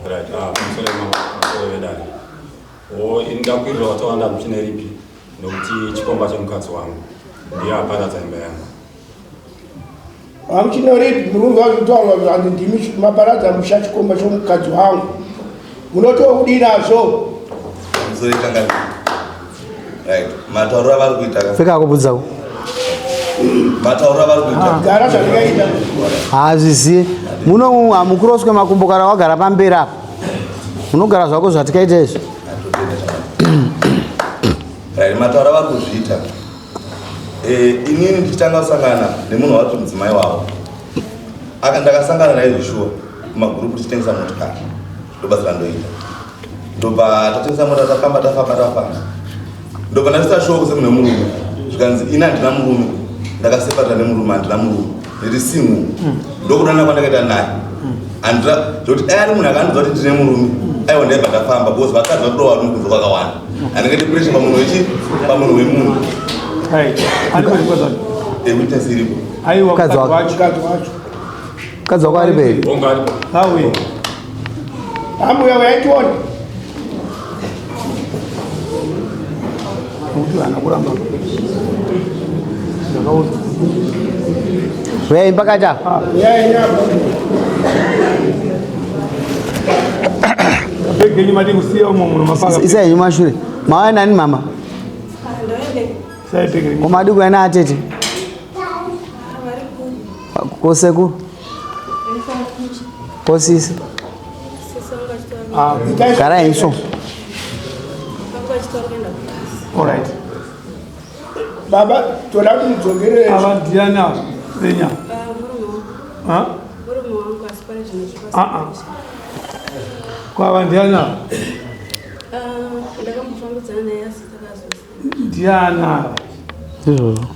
Right, musore vedani. Inda kuirwa watawanda muchine ripi nokuti chikomba chemukadzi wangu ndiye aparadza imba yangu. Amuchine ripi mulungu wazvitaura kuti ndimi maparadza musha chikomba chomukadzi wangu. Munotokudinazvo. Musore kangani. Right. Mataura vari kuita. Pfeka kubudzawo. Mataura vari kuita. Gara zvakaita. Hazviziye. Muno hamukuroswe makumbo kana wagara pamberi apa. Munogara zvako zvatikaita izvi. Right, mataura vari kuzviita. Inini ndichitanga kusangana nemunhu wati mudzimai wavo. Ndakasangana naye Joshua kumagrupu tichitengesa motikari. Ndobasa randoita. Ndoba tatengesa mota tafamba. Ndoba ndasita shoko semune murume. Zvikanzi ina ndina murume. Ndakasepata nemurume handina murume. Ndiri single. Ndokudana kwandakaita naye. Andra ndoti ari munhu akandiudza kuti ndine murume. Aiwa ndaibva ndafamba because vakadzi vakudowa vari mukunzwa kwakawanda. Handingaiti pressure pamunhu wemunhu. Hai, ari kwazvo. Witness iripo. Aiwa Mukadzi wako ari mberi. Hawe. Amuya waitiona. Mutu anakuramba. Ndakaona. Wewe mpaka cha. Bege nyuma ndikusiya umuntu mapaka. Isa nyuma shure. Mawa nani mama? Sai bege. Komadi kwena atete. Koseku. Kosisi. Kara iso. Alright. Baba, toda kumdzongere. Avandiana Venya. Ha? Kwa avandiana. Ndakamufambidzana naye asitakazo. Diana. Izvozvo.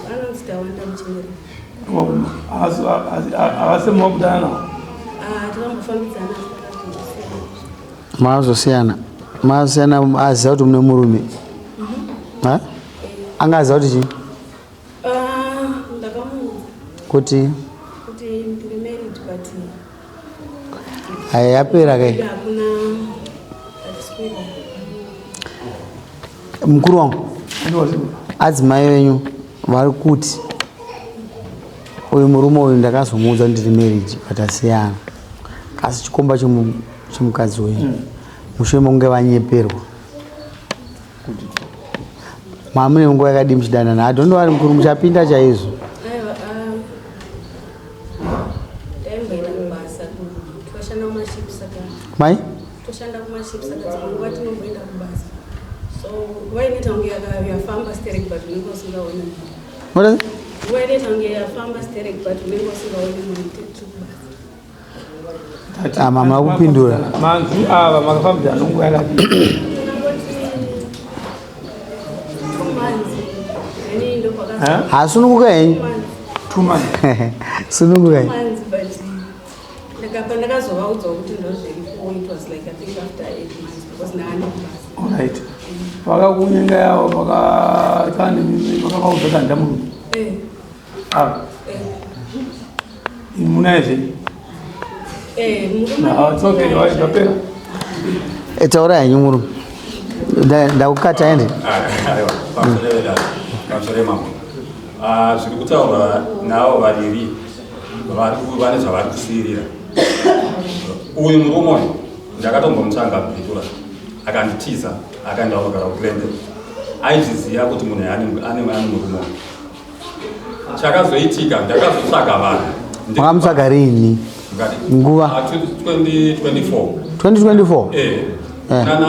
Anonzita wanda muchineri. Avasema wakudana. Takamufambidzana Mazosiyana. Mazosiyana aziva kuti mune murume. Ha? Angaziva kuti chii? Ndakamuudza. Kuti Ndiri married but yapera kai. hakuna atiswira. Mukuru wangu. Adzimai venyu vari kuti uyu murume uyu ndakazomuudza ndiri marriage patasiyana. Asi chikomba chemukadzi wenyu. Mushure mokunge vanyeperwa. Mamune nguva yakadii muchidanana? Hadondo vari mukuru muchapinda chaizvo. Aiwa, taimboenda kubasa. Toshanda kumaships saka. Mai? Toshanda kumaships saka nguva tinomboenda kubasa. So, nguva inoita kunge yafamba sterek but unenge usingaoni. What is it? Nguva inoita kunge yafamba sterek but unenge usingaoni munhu tiri kubasa. Mama akupindura. Manzi ava makafambidzana nguva yakadii. Hasununguka henyu. 2 months. Sununguka henyu. Ndakazovaudza kuti ndozviripo, it was like I think after 8 months because naani kubasa. Alright. Vakakunyenga yavo vakavaudza kuti handina murume. Munaizve. Tsoke waitapera. Taura henyu murume. Ndakukata ende. Kamsore mama. Zviri kutaurwa navo vaviri vane zvavari kusiyirira. Uyu murume uyu ndakatombomutsvanga kupitura akanditiza akaenda kunogara kuGlendale. Aizviziva kuti munhu ane murume uyu. Chakazoitika ndakazotsvaga vanhu. Makamutsvaga rini? Nguva 2024. 2024? Kana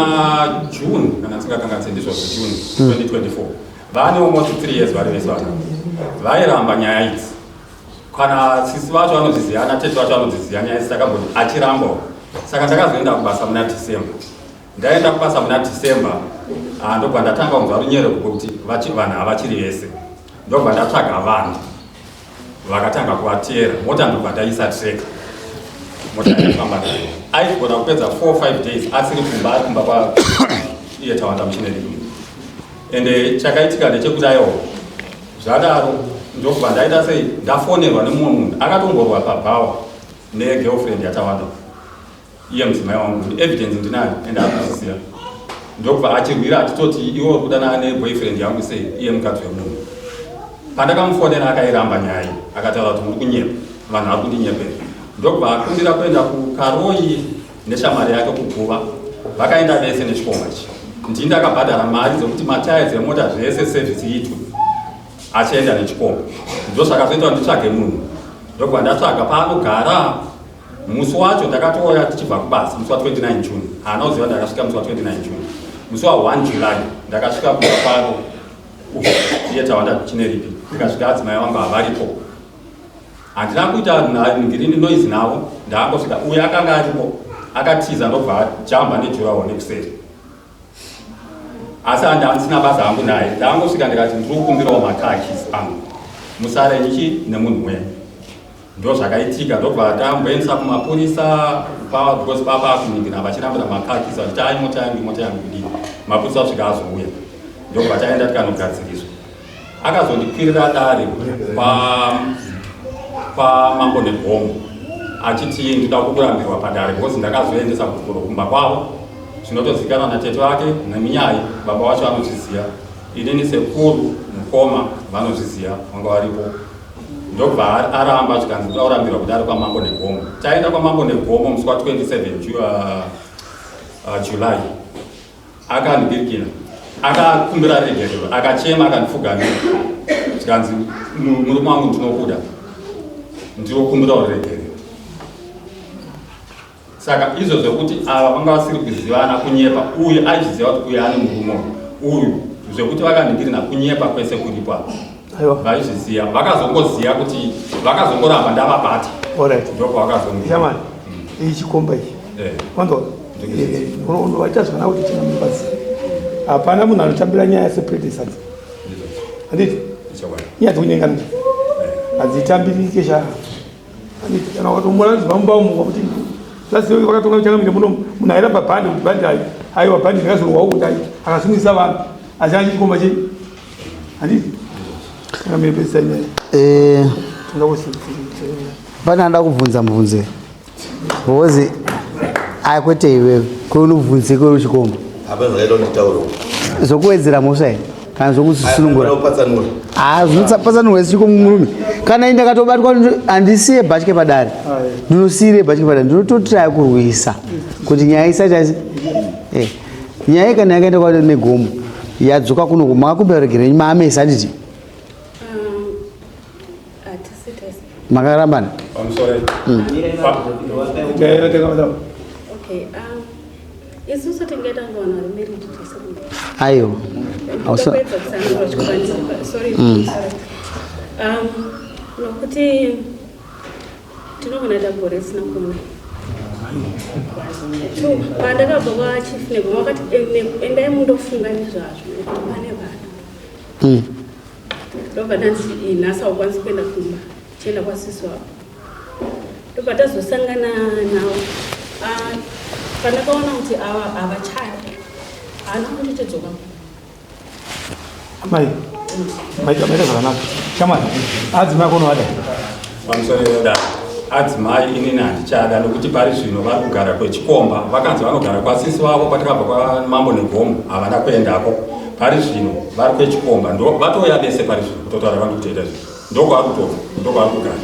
June, kana tsingakangatse ndizvozvo June 2024. Vane almost 3 years vari vese vana. Vairamba nyaya idzi. Kana sisi vacho vanodziziva, natete vacho vanodziziva nyaya idzi takamboti achirambawo. Saka ndakazoenda kubasa muna December. Ndaenda kubasa muna December, ndobva ndatanga kunzwa runyereko kuti vanhu havachiri vese. Ndobva ndatsvaga vanhu vakatanga kuvatera. Mota ndobva ndaisa treka. Mota yakafamba nayo. Aigona kupedza 4-5 days asiri kumba ari kumba kwa iye Tawanda Missionary. Ende chakaitika ndechekuti aiwa zvadaro ndobva ndaita sei ndafonerwa nemumwe munhu akatongorwa pabhawa negirlfriend yaTawanda. iye mudzimai wangu evidence ndinayo ende akuzviziva ndokubva achirwira achitoti iwe uri kudanana neboyfriend yangu sei iye mukadzi wemunhu. Pandakamufonera akairamba nyaya iyi akataura kuti muri kunyepa vanhu vari kundinyepera ndokubva akumbira kuenda kukaroi neshamari yake kuguva vakaenda vese nechikomba ichi ndini akabhadhara mari dzekuti matairi emota zvese sevhisi iitwe achienda nechikomba ndozvakazoita kuti nditsvage munhu ndokubva ndatsvaga paanogara. Musi wacho ndakatouya tichibva kubasa musi wa29 June haana kuziva ndakasvika musi wa29 June. Musi wa1 July ndakasvika kuda kwaro theatre wandachineripi ndikasvika adzimai vangu havaripo handina kuita ngirini noise navo ndaangosvika uye akanga aripo akatiza ndobva jamba nejuraho nekuseri asi handisina basa hangu naye ndaangosvika ndikati ndiri kukumbirawo makakis angu musare nyichi nemunhu wenyu ndo zvakaitika ndobva tamboendesa kumapurisa because papa akuningira vachirambira makakis vachiti ai mota yangu kudii mapurisa asvika azouya ndobva taenda tikanogadziriswa akazondikwirira dare pamambo negombo achiti ndida kurambirwa padare because ndakazoendesa kuzvikoro kumba kwavo zvinotozikanwa natete wake neminyai baba wacho anozviziva inini sekuru mukoma vanozviziva vanga varipo ndobva aramba zvikanzi aurambirwa kuti ari kwamambo negombo. Taenda kwamambo negombo musi wa27 July akandibirikira akakumbira regerero akachema akandipfugamira zvikanzi murume wangu ndinokuda ndinokumbira regerero. Saka izvo zvekuti ava vanga vasiri kuzivana kunyepa uye achiziva kuti uye ane murume uyu zvekuti vakandibirina kunyepa kwese kuripo vaizviziva vakazongoziva kuti vakazongoramba ndavabata ndoko vakazongoa ichi chikomba ichi unovaita zvakana kuti tina mubazi hapana munhu anotambira nyaya sepredesat handiti nyaya dzekunyenganira hadzitambirike sha handiti kana ukatomona zvivamubaumunga kuti zasiwe vakatonga kuchangamire muno munhu airamba bhandi kuti bhandi aiwa bhandi ndakazorwawo kuti akasungisa vanhu asi achichikomba chei handiti akamepesa nyaya pana anda kubvunza mubvunze because akwete iwewe kweunobvunze kweuchikomba apa zvakaita netauro zokuwedzera mhosva here kana zokuzisunungura zvinotsanurwa sichikomurume kana inde katobatwa handisiye bhatike padare ndinosiire bhatike padare ndinototiraya kurwisa kuti nyaya isati nyaya kana yakaenda kwa negomo yadzoka kuno makakumberegereni maamesa handiti makarambana isusu tingetangona remarried aiyo nokuti tinogona tagore risina kuona pandakabva kwachief negoma vakati endai mundofunga nezvazvo nekuti pane vana ndobva ndanzi nhasi haukwanisi kuenda kumba chienda kwasisi wavo ndobva tazosangana navo pandakaona kuti ava havachaya haana kunditedzoka mai maita zvakanaka shamwari adzimai akonovada pamusoro da adzimai inini handichada nokuti pari zvino vari kugara kwechikomba vakanzi vanogara kwasisi wavo patakabva kwamambo negomo havana kuendako pari zvino vari kwechikomba ndo vatouya vese pari zvino kutotaura vanhu kutoita zvino ndokwaari kutoka ndokwaari kugara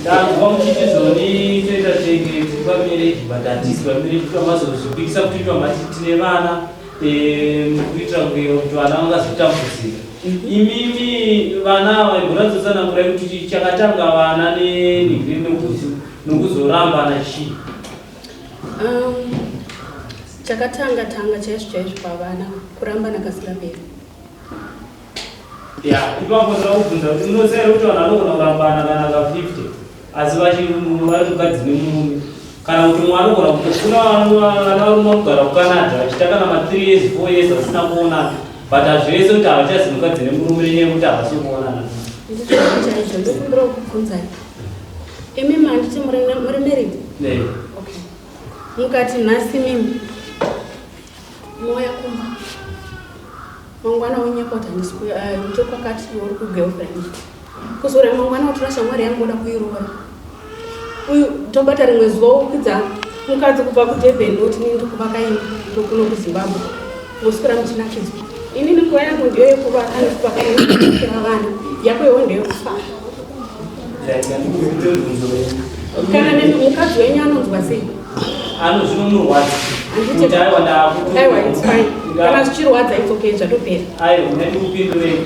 ndanzwa muchitizoni toita tenge tipamereki but hatisi pamereki twamazozvipikisa kuti twamati tine vana kuitira kuti vana vangazotambudzika imimi vana vaigona dzotsanangurai kuti chakatanga vana nenhingiri nokuzorambana chii chakatanga chaizvo pavana kurambana kasingaperi ipapo ndoda kubvunza kuti unoziva kuti vanhu vanogona kurambana kana ka50 asi vari mukadzi nemurume kana kuti mumwe anogona kuna vana varume vanogara kucanada vachita kana ma3 years 4 years vasina kuonana but hazvese kuti havachazi mukadzi nemurume nenyaya yekuti havasi kuonana chaizvo ndokumbira kukubvunzai imi manditi muri married mukati nhasi mimi moya kumba mangwana unyekota ndokwakati uri kugirlfriend kuzora mangwana utora shamwari yangu oda kuiroora uyu tobata rimwe zuva ukudza mukadzi kubva kuDurban oti nini ndikuvakaini ndokuno kuZimbabwe voswera muchinakidzwa inini nguva yangu ndiyo yekuva anokuvakaira vana yakoiwo ndeyekufa kana mukadzi wenyu anonzwa sei anozvinomurwadza aiwa it's fine kana zvichirwadza it's okay zvatopera aiwa ndikupindurei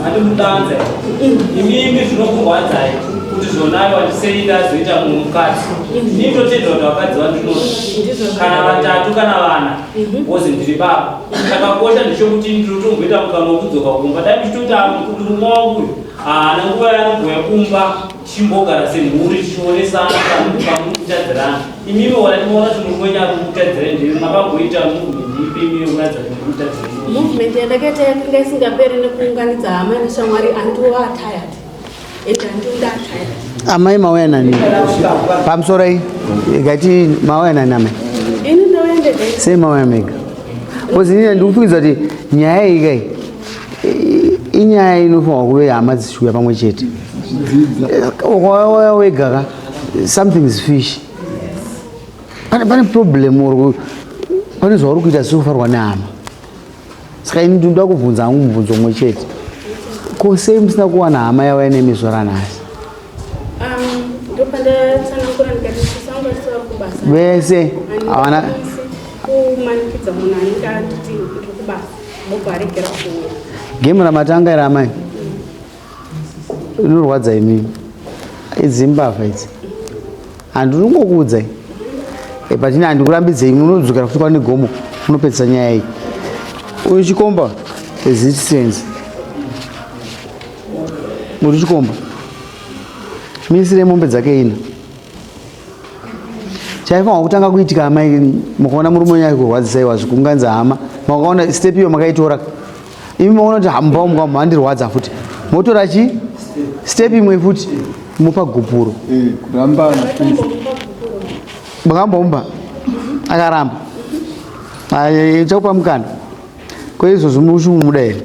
andikudanza imimi zvinokurwadzai kuti zvona aiwa ndisei ndazoita munhu mukadzi ndinotendera kuti vakadzi vandinoda kana vatatu kana vana wozi ndiri baba chakakosha ndechekuti ndinotomboita mukana wokudzoka kumba dai ndichitoti kuti rumwe wangu haana nguva yanogona kumba chimbogara semhuri chichionesana pamukutadzirana imimi wandimaona kuti murume wenyu ari kukutadzira ndiri makamboita movement ipi imimi unoratidza kuti kutadzira movement yandakaita yakanga isingaperi nekuunganidza hama neshamwari andiwa tired ende andinda tired amai mauya nani pamusoro iyi ikati mauya nani amai ini ndauya sei mauya mega kozi inini ndikupikidza kuti nyaya ikai inyaya inofanwa kuve hama dzichiuya pamwe chete ukauya wegaka something is fish pane problem pane zvauri kuita zviufarwa nehama saka ini ndinoda kubvunza hangu mubvunzo umwe chete ko sei musina kuwana hama yauya nemizora nhasi ndopandatsanangura ndikati tisangotisava kubasa vese havana kumanikidza munhu anenge anditi ndiri kubasa bobva aregera kuuya gemu ramatanga iri amai inorwadza imimi idzimbavha idzi handinongokuudzai patini handikurambidzei munodzokera futi kwane gomo munopedzisa nyaya iyi uyu chikomba ezitisenzi muri chikomba minisire mombe dzake ina chaifanwa kutanga kuitika amai mukaona murume wenyu kurwadzisaiwa zvikunganza hama makaona step iyo makaitora imi maona kuti hamubva mukamu handirwadza futi motora chi step imwe futi mupa gupuro makambomba akaramba chakupa mukana kweizvozvi muchimumuda here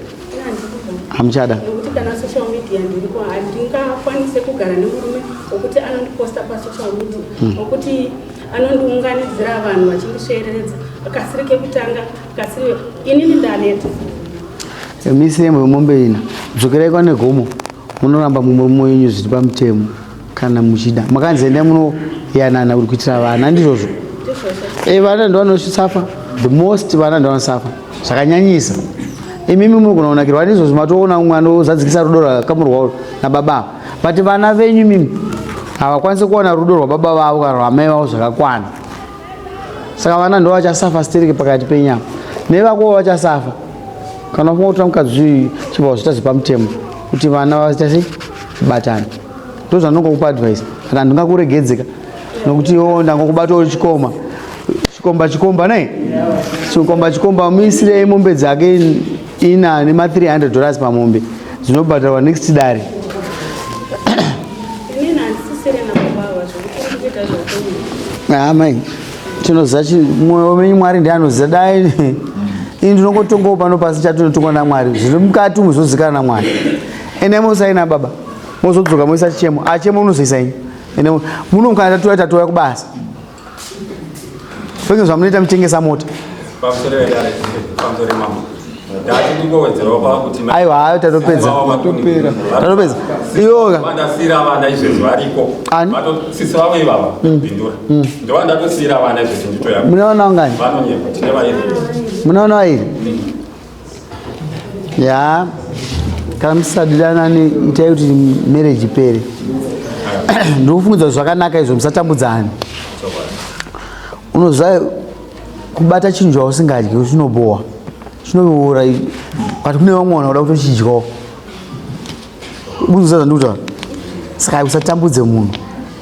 hamuchada nokuti kana social media ndiriko handingakwanise kugara nemurume wokuti anondiposta pasocial media wokuti anondiunganidzira vanhu vachindisveereredza kasiri kekutanga kasiri inini ndaneta misemo yemombe ina dzokerai kwane gomo munoramba murume wenyu zviri pamutemo kana muchida makanzenda munoyanana uri kuitira vana ndizvozvo vana ndovanosafa the most vana ndovanosafa zvakanyanyisa imimi munogona kunakirwa ndizvozvo matoona umwe anozadzikisa rudo rwakamurwa nababa but vana venyu mimi havakwanisi kuona rudo rwababa vavo kana rwamai vavo zvakakwana saka vana ndo vachasafa stereke pakati penyama nevakowo vachasafa kana ufunga kutora mukadzi chibva zvita zvepamutemo kuti vana vaita sei batana ndo zvanongokupa advice kana handingakuregedzeka nokuti ndangokubatawo chikomba nei chikomba muisirei mombe dzake ina nema$300 pamombe dzinobhadharwa next dare amai tinoziva mwoyo menyu mwari ndianoziva dai ini ndinongotongawo pano pasi chatinotongwa naMwari zviri mukati muzozikana naMwari ende mosaina baba mozodzoka moisa chichemo achemo unozoisaini ende munomukana tatoya kubasa penge zvamunoita muchengesa mota aiwa hayo tatopedza iyoga vandasiyira vana izvezvo variko vatosisa vamwe ivava bindura ndovandatosiyira vana izvezvo nditoya munaona ungani vanonyepa tine vairi munaona vairi ya kana musadidanani itai kuti marriage ipere ndikufungudza zvakanaka izvo musatambudzana unoziva kubata chinhu chausingadyi chinobohwa chinoveura kati kune vamwe vanhu vada kutochidyawo buzuza zvandikutaura saka usatambudze munhu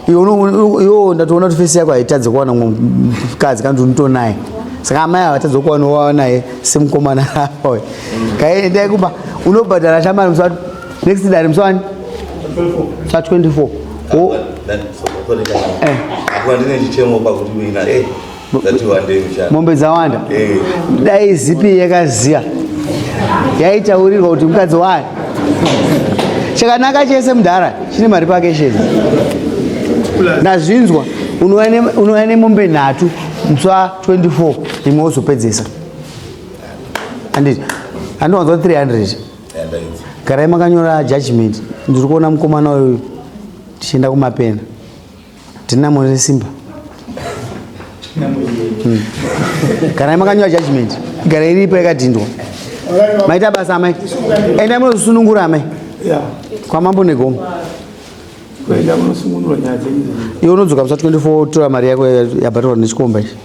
iwo ndatoona kuti fesi yako haitadze kuwana mumwe mukadzi kana kuti unotonaye saka amai havatadze kuwana naye semukomana rawe kaendai kuba unobhadhara shamari next dare musawani sa 24 ndine chichemo pakuti wina mombe dzawanda dai zipi yakaziya yaitaurirwa kuti mukadzi wayo chakanaka chese mudhara chine mari pake sheni ndazvinzwa unouya nemombe 3 mswa 24 imwe wozopedzesa anditi andiwanzwa 300 garai makanyora judgment ndiri kuona mukomana uyu tichienda kumapena tina mone simba garai makanyora judgment garai iripo yakadhindwa maita basa amai enda munosunungura amai kwamambo negomo kuenda munosungunura nyaya dzenyu iwe unodzoka msa 24 tora mari yako yabhatirwa nechikomba ichi